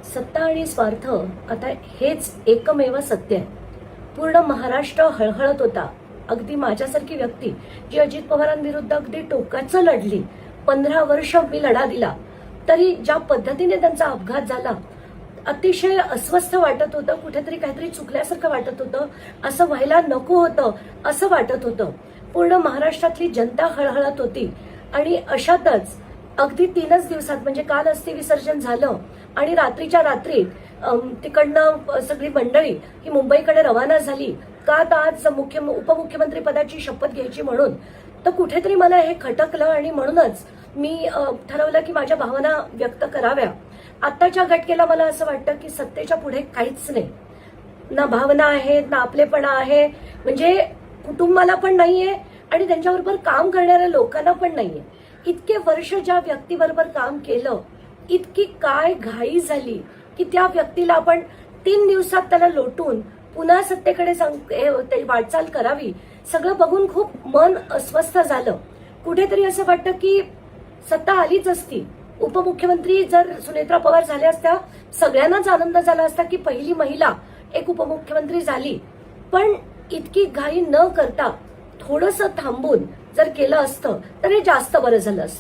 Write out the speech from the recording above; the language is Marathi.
सत्ता आणि स्वार्थ आता हेच एकमेव सत्य आहे. पूर्ण महाराष्ट्र हळहळत होता. अगदी माझ्यासारखी व्यक्ती जी अजित पवारांविरुद्ध अगदी टोकाचं लढली, 15 वर्ष मी लढा दिला, तरी ज्या पद्धतीने त्यांचा अपघात झाला, अतिशय अस्वस्थ वाटत होतं. कुठेतरी काहीतरी चुकल्यासारखं वाटत होतं. असं व्हायला नको होतं असं वाटत होतं. पूर्ण महाराष्ट्रातली जनता हळहळत होती. आणि अशातच अगदी 3च दिवसात म्हणजे काल अस्थि विसर्जन झालं आणि रात्रीच्या रात्रीत तिकडनं सगळी मंडळी ही मुंबईकडे रवाना झाली. का तर आज उपमुख्यमंत्री पदाची शपथ घ्यायची म्हणून. तर कुठेतरी मला हे खटकलं आणि म्हणूनच मी ठरवलं की माझ्या भावना व्यक्त कराव्या. आत्ताच्या घटकेला मला असं वाटतं की सत्तेच्या पुढे काहीच नाही. ना भावना आहेत, ना आपलेपणा आहे, म्हणजे कुटुंबाला पण नाहीये आणि त्यांच्याबरोबर काम करणाऱ्या लोकांना पण नाहीये. इतके वर्ष ज्या व्यक्तीबरोबर काम केलं, इतकी काय घाई झाली की त्या व्यक्तीला आपण 3 दिवसात त्याला लोटून पुन्हा सत्तेकडे वाटचाल करावी. सगळं बघून खूप मन अस्वस्थ झालं. कुठेतरी असं वाटतं की सत्ता आलीच असती. उपमुख्यमंत्री जर सुनेत्रा पवार झाल्या असत्या, सगळ्यांनाच आनंद झाला असता की पहिली महिला एक उपमुख्यमंत्री झाली. पण इतकी घाई न करता थोडंसं थांबून जर केलं असतं तर हे जास्त बरं झालं असतं.